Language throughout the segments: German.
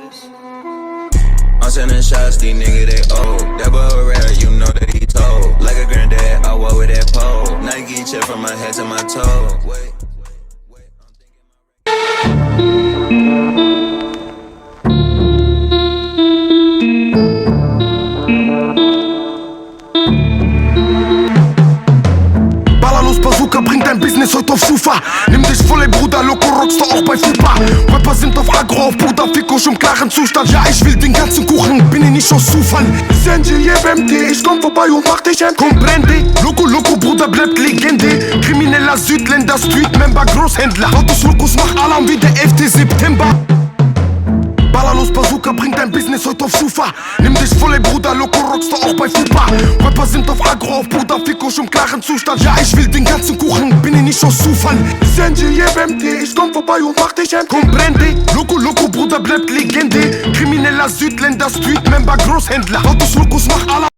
I'm sending shots, these niggas they old. That boy rare, you know that he told. Like a granddad, I walk with that pole. Nike check from my head to my toe. Wait, Ballerlos Bazooka bringt dein Business heute auf Schufa. Nimm dich voll, ey Bruder, Loco rockst du auch bei Fupa. Rapper sind auf Agro, auf Bruder, Fico im klaren Zustand. Ja, ich will den ganzen Kuchen, bin ich nicht aus Zufall. Senji, BMT, ich komm vorbei und mach dich end. Comprende, Loco, Bruder, bleibt Legende. Krimineller Südländer, Streetmember, Großhändler. Autos, Locos, mach Alarm wie der 11. September. Ballerlos Bazooka bringt dein Business heute auf Schufa. Nimm dich voll, ey Bruder, Loco rockst du auch bei Fupa. Rapper sind auf Agro, auf Bruder, Fico im klaren Zustand. Ja, ich will den ganzen Kuchen, bin ich nicht aus Zufall. Senji, BMT, ich komm vorbei und mach dich end. Comprende, Loco, Bruder, bleibt Legende. Krimineller Südländer, Streetmember, Großhändler. Autos, Locos, mach Alarm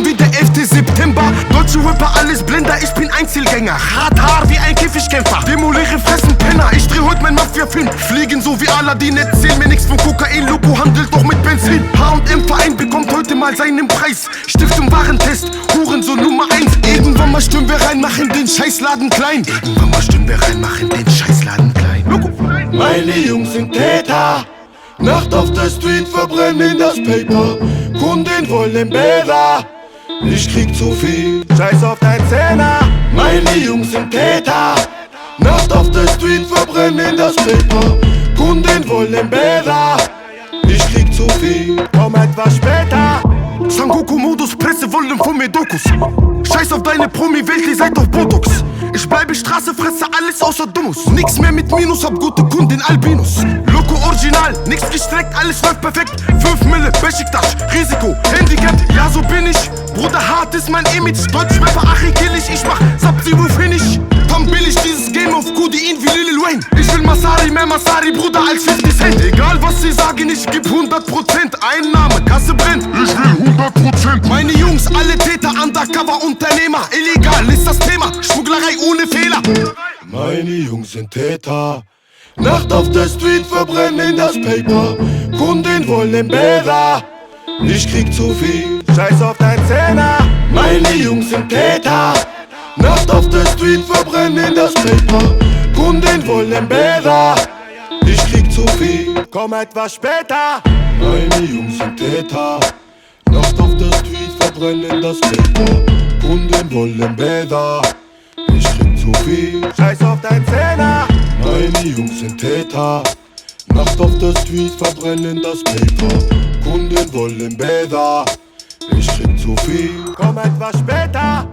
wie der 11. September. Deutsche Rapper, alles Blender, ich bin Einzelgänger. Hart wie ein Käfigkämpfer, demoliere Fressen Penner. Ich dreh heute mein Mafia-Film, fliegen so wie Aladdin. Erzähl mir nix von Kokain, Loco handelt doch mit Benzin. H&M-Verein bekommt heute mal seinen Preis. Stiftung Warentest, Hurensohn Nummer 1. Irgendwann mal stimmen wir rein, machen den Scheißladen klein. Irgendwann mal stimmen wir rein, machen den Scheißladen klein. Loco. Meine Jungs sind Täter, Nacht auf der Street, verbrennen das Paper. Kunden wollen Bäder, ich krieg zu viel, scheiß auf dein Zehner. Meine Jungs sind Täter, Nacht auf der Street, verbrennen das Paper. Kunden wollen Bäder, ich krieg zu viel, komm etwas später. Sangoku-Modus, Presse wollen von mir Dokus. Scheiß auf deine Promi-Welt, ihr seid auf Botox. Ich bleibe Straße, fresse alles außer Dummus. Nix mehr mit Minus, hab gute Kunden, Albinos. Loco Original, nix gestreckt, alles läuft perfekt. 5 Mille, Besiktas, Risiko, Handicap, ja so bin ich. Bruder, hart ist mein Image, Deutschrapper, Achi kill ich mach Sub-Zero Finish. Tom billig dieses Game auf Codein wie Lil Wayne. Ich will Masari, mehr Masari, Bruder, als 50 Cent. Egal was sie sagen, ich geb 100%. Einnahme, Kasse brennt, ich will 100%. Meine Jungs, alle Täter, Undercover, Unternehmer. Illegal ist das Thema, Schmugglerei ohne Fehler. Meine Jungs sind Täter, Nacht auf der Street, verbrennen das Paper. Kunden wollen Bäder, ich krieg zu viel, scheiß auf dein Zehner. Meine Jungs sind Täter, Nacht auf der Street, verbrennen das Paper. Kunden wollen Bäder, ich krieg zu viel, komm etwas später. Meine Jungs sind Täter, Nacht auf der Street, verbrennen das Paper. Kunden wollen Bäder, ich krieg zu viel, scheiß auf dein Zehner. Meine Jungs sind Täter, Nacht auf der Street, verbrennen das Paper. Kunden wollen Bäder, ich krieg zu viel, komm etwas später.